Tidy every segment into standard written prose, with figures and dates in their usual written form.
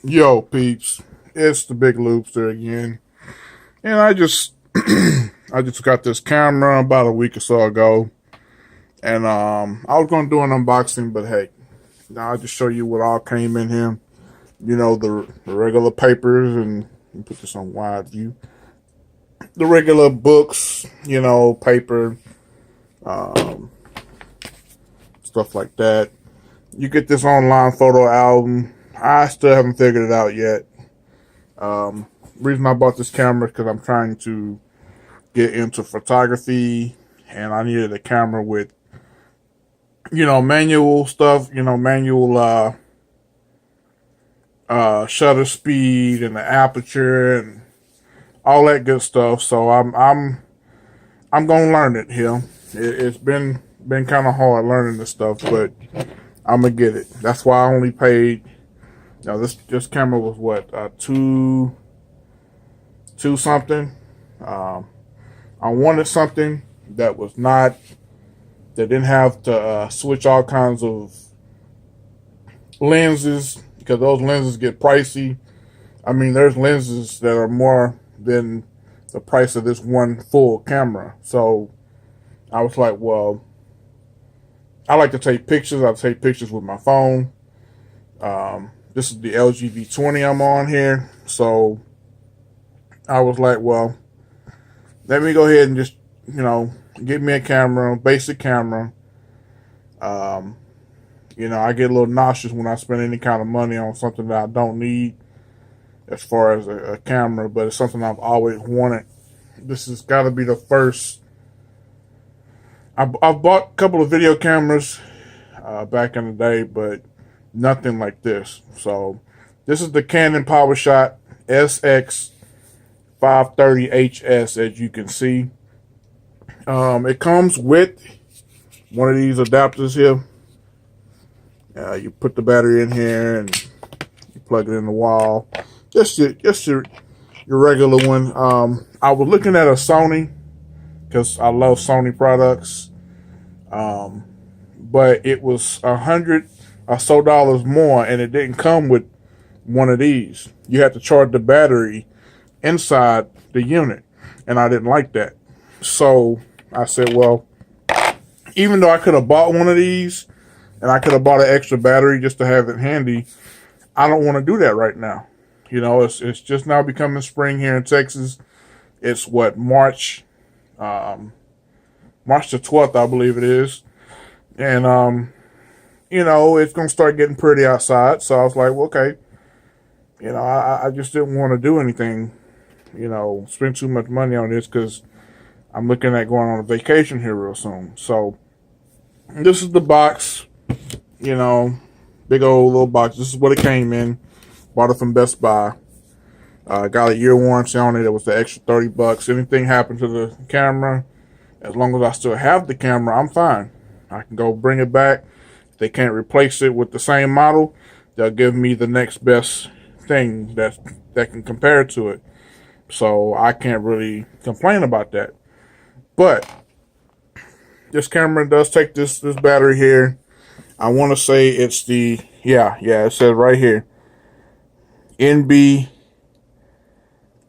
Yo, peeps, it's the Big Loopster again, and I just I just got this camera about a week or so ago, and I was gonna do an unboxing, but hey, now I'll just show you what all came in here. You know, the regular papers, and put this on wide view. The regular books, you know, paper, um, stuff like that. You get this online photo album. I still haven't figured it out yet. Reason I bought this camera is because I'm trying to get into photography, and I needed a camera with, you know, manual stuff, you know, manual shutter speed and the aperture and all that good stuff. So I'm gonna learn it here. It's been kind of hard learning this stuff, but I'm gonna get it. That's why I only paid. Now this camera was what, two something. I wanted something that was not, that didn't have to switch all kinds of lenses, because those lenses get pricey. I mean, there's lenses that are more than the price of this one full camera. So I was like, well, I like to take pictures. I take pictures with my phone. This is the LG V20 I'm on here. So I was like, well, let me go ahead and just, you know, get me a camera, basic camera. You know, I get a little nauseous when I spend any kind of money on something that I don't need as far as a camera, but it's something I've always wanted. This has got to be the first. I've bought a couple of video cameras back in the day, but nothing like this. So this is the Canon PowerShot SX530HS, as you can see. It comes with one of these adapters here. You put the battery in here and you plug it in the wall. Just your regular one. I was looking at a Sony because I love Sony products. But it was $100 or so more, and it didn't come with one of these. You had to charge the battery inside the unit, and I didn't like that. So I said, well, even though I could have bought one of these and I could have bought an extra battery just to have it handy, I don't want to do that right now. You know, it's just now becoming spring here in Texas. It's what, March the 12th, I believe it is. And you know, it's gonna start getting pretty outside. So I was like, well, okay. You know, I just didn't want to do anything, you know, spend too much money on this, because I'm looking at going on a vacation here real soon. So this is the box, you know, big old little box. This is what it came in. Bought it from Best Buy. Got a year warranty on it. It was the extra $30. Anything happened to the camera, as long as I still have the camera, I'm fine. I can go bring it back. If they can't replace it with the same model, they'll give me the next best thing that can compare to it. So I can't really complain about that. But this camera does take this battery here. I want to say it's the, yeah, it says right here, NB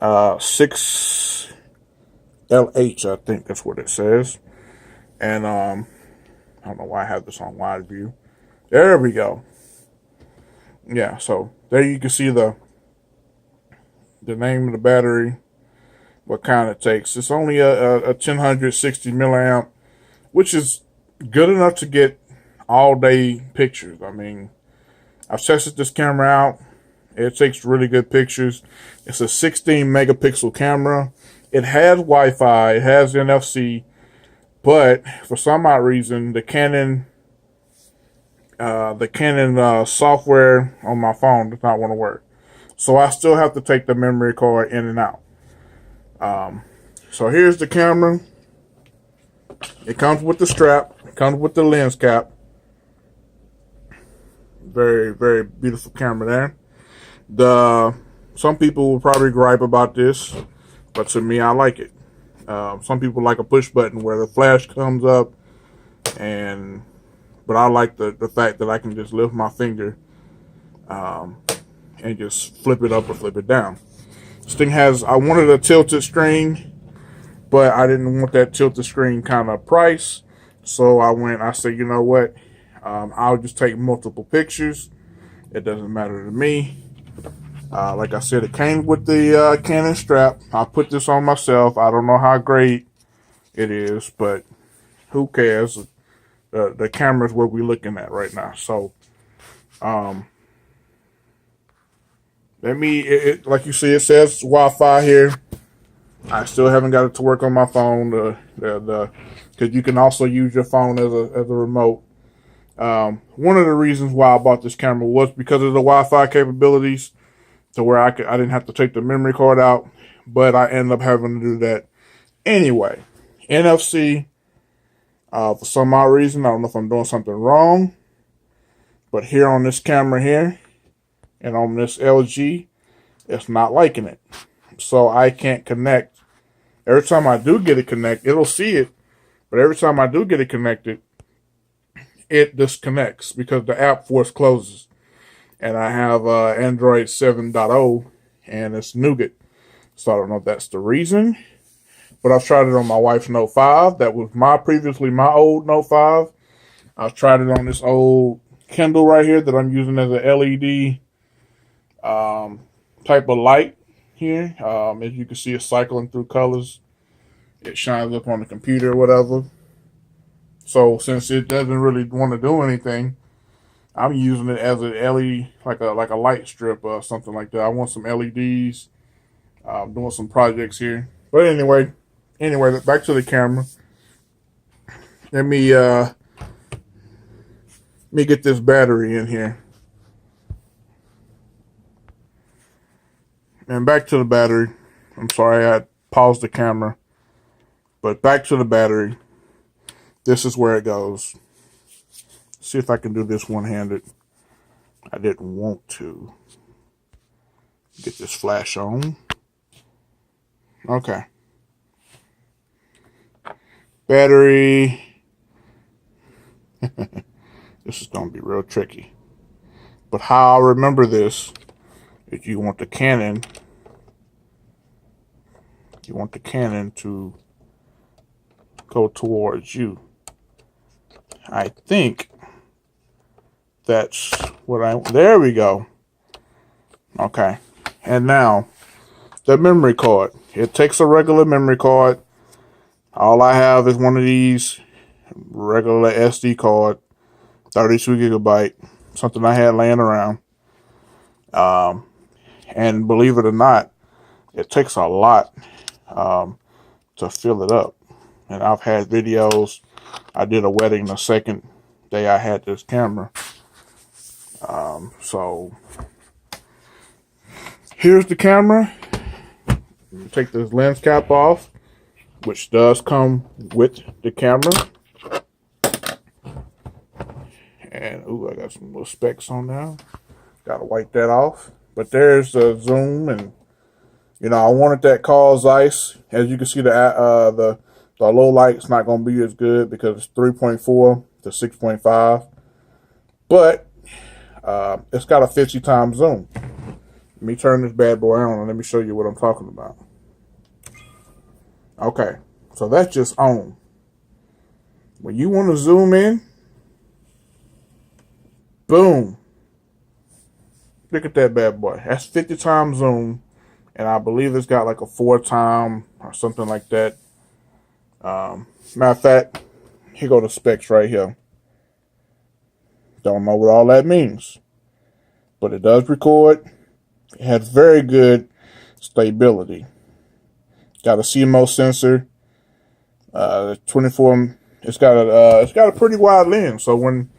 6LH, I think that's what it says. And I don't know why I have this on wide view. There we go. Yeah, so there you can see the name of the battery, what kind it takes. It's only a 1060 milliamp, which is good enough to get all day pictures. I mean, I've tested this camera out. It takes really good pictures. It's a 16 megapixel camera. It has Wi-Fi, it has NFC, but for some odd reason, the Canon software on my phone does not want to work. So I still have to take the memory card in and out. So here's the camera. It comes with the strap. It comes with the lens cap. Very, very beautiful camera there. Some people will probably gripe about this, but to me, I like it. Some people like a push button where the flash comes up, but I like the fact that I can just lift my finger and just flip it up or flip it down. This thing has, I wanted a tilted screen, but I didn't want that tilted screen kind of price. So I said, you know what? I'll just take multiple pictures. It doesn't matter to me. Like I said, it came with the Canon strap. I put this on myself. I don't know how great it is, but who cares? The camera's what we're looking at right now. So, like you see, it says Wi-Fi here. I still haven't got it to work on my phone. Because you can also use your phone as a remote. One of the reasons why I bought this camera was because of the Wi-Fi capabilities, to where I didn't have to take the memory card out, but I ended up having to do that anyway. NFC, for some odd reason, I don't know if I'm doing something wrong, but here on this camera here, and on this LG, it's not liking it. So I can't connect. Every time I do get it connected, it'll see it, but every time I do get it connected, it disconnects because the app force closes. And I have Android 7.0 and it's nougat. So I don't know if that's the reason. But I've tried it on my wife's Note 5. That was previously my old Note 5. I've tried it on this old Kindle right here that I'm using as a LED type of light here. As you can see, it's cycling through colors. It shines up on the computer or whatever. So since it doesn't really want to do anything, I'm using it as an LED, like a light strip or something like that. I want some LEDs. Doing some projects here. But anyway, back to the camera. Let me get this battery in here. And back to the battery. I'm sorry I paused the camera. But back to the battery. This is where it goes. See if I can do this one-handed. I didn't want to. Get this flash on. Okay. Battery. This is going to be real tricky. But how I remember this is you want the Canon. You want the Canon to go towards you. I think that's what there we go. Okay. And now, the memory card. It takes a regular memory card. All I have is one of these regular SD card, 32 gigabyte, something I had laying around. And believe it or not, it takes a lot to fill it up. And I've had videos. I did a wedding the second day I had this camera. So here's the camera. Take this lens cap off, which does come with the camera. And ooh, I got some little specks on there. Gotta wipe that off. But there's the zoom, and you know, I wanted that cause ice. As you can see, the low light's not gonna be as good because it's 3.4 to 6.5. But it's got a 50 times zoom. Let me turn this bad boy on and let me show you what I'm talking about. Okay, so that's just on. When you want to zoom in, boom. Look at that bad boy. That's 50 times zoom. And I believe it's got like a 4 time or something like that. Matter of fact, here go the specs right here. Don't know what all that means. But it does record. It has very good stability. Got a CMOS sensor. 24. It's got a pretty wide lens. So when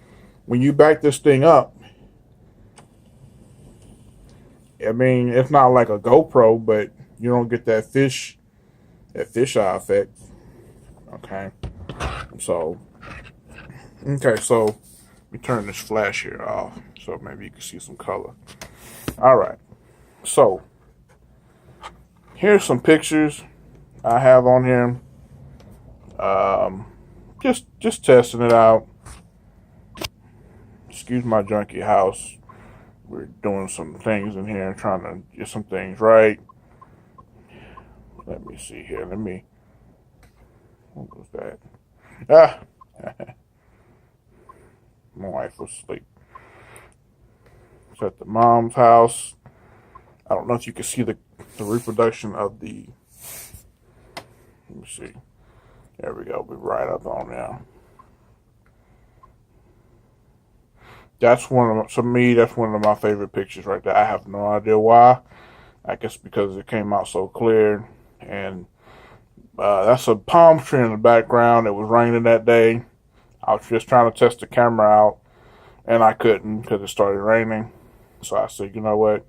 you back this thing up, I mean, it's not like a GoPro, but you don't get that fisheye effect. Okay. So let me turn this flash here off so maybe you can see some color. All right. So here's some pictures I have on here. Just testing it out. Excuse my junky house. We're doing some things in here, trying to get some things right. Let me see here. What was that? Ah! My wife was asleep. It's at the mom's house. I don't know if you can see the reproduction of the. Let me see. There we go. We're right up on now. That's to me, that's one of my favorite pictures right there. I have no idea why. I guess because it came out so clear. And that's a palm tree in the background. It was raining that day. I was just trying to test the camera out, and I couldn't because it started raining. So I said, you know what?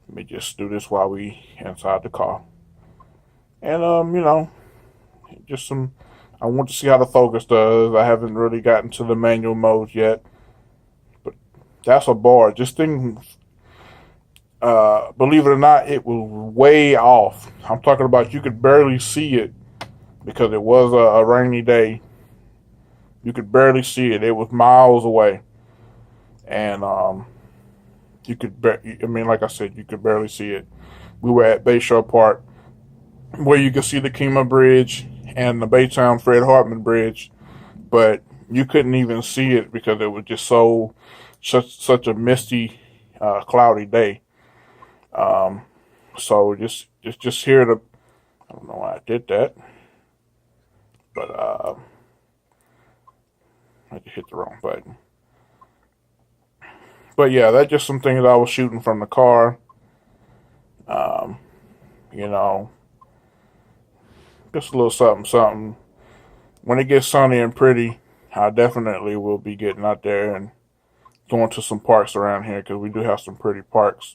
Let me just do this while we inside the car. And just some. I want to see how the focus does. I haven't really gotten to the manual mode yet. But that's a bar. This thing, believe it or not, it was way off. I'm talking about you could barely see it because it was a rainy day. You could barely see it. It was miles away. And you could, like I said, you could barely see it. We were at Bayshore Park, where you could see the Kemah Bridge and the Baytown Fred Hartman Bridge, but you couldn't even see it because it was just such a misty, cloudy day. So just here to, I don't know why I did that, but I just hit the wrong button. But yeah, that's just some things I was shooting from the car. Just a little something. When it gets sunny and pretty, I definitely will be getting out there and going to some parks around here because we do have some pretty parks.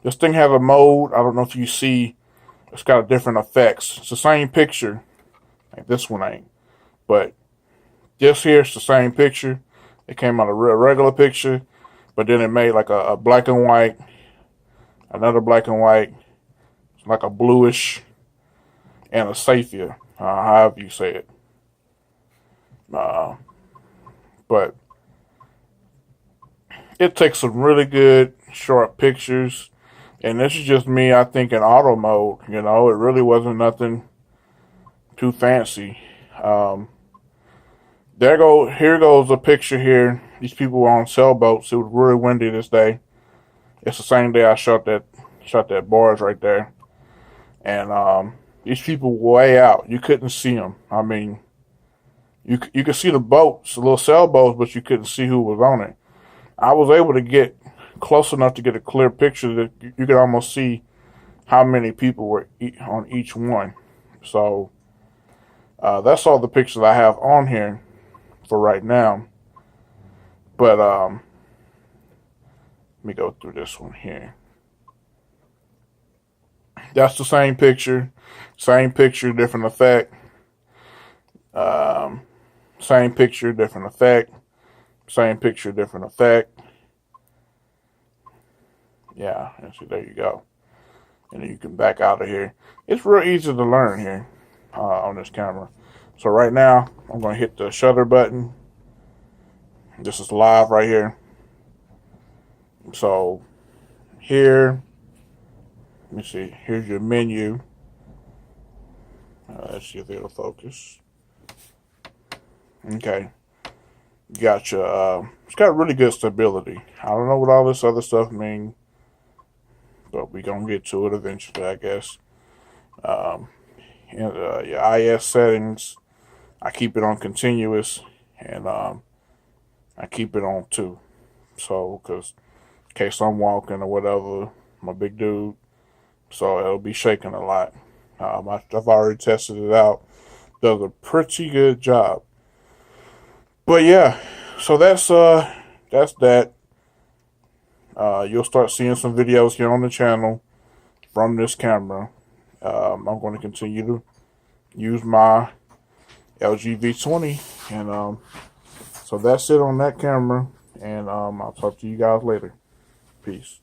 This thing has a mode. I don't know if you see. It's got different effects. It's the same picture. Like this one ain't. But this here is the same picture. It came out a real regular picture. But then it made like a black and white. Another black and white. It's like a bluish. And a sepia. However you say it. But it takes some really good sharp pictures. And this is just me, I think, in auto mode. It really wasn't nothing too fancy. Here goes a picture here. These people were on sailboats. It was really windy this day. It's the same day I shot that barge right there. And these people were way out. You couldn't see them. I mean, you could see the boats, the little sailboats, but you couldn't see who was on it. I was able to get close enough to get a clear picture that you could almost see how many people were on each one. So that's all the pictures I have on here for right now. But let me go through this one here. That's the same picture, different effect. Same picture, different effect. Same picture, different effect. Yeah, and see, there you go. And then you can back out of here. It's real easy to learn here on this camera. So right now, I'm going to hit the shutter button. This is live right here. So here, let me see. Here's your menu. Let's see if it'll focus. Okay. You got your, it's got really good stability. I don't know what all this other stuff means, but we're going to get to it eventually, I guess. Your IS settings, I keep it on continuous, and I keep it on 2. So, because in case I'm walking or whatever, I'm a big dude, so it'll be shaking a lot. I've already tested it out. Does a pretty good job. But yeah, so that's that. You'll start seeing some videos here on the channel from this camera. I'm going to continue to use my LG V20, and so that's it on that camera, and I'll talk to you guys later. Peace.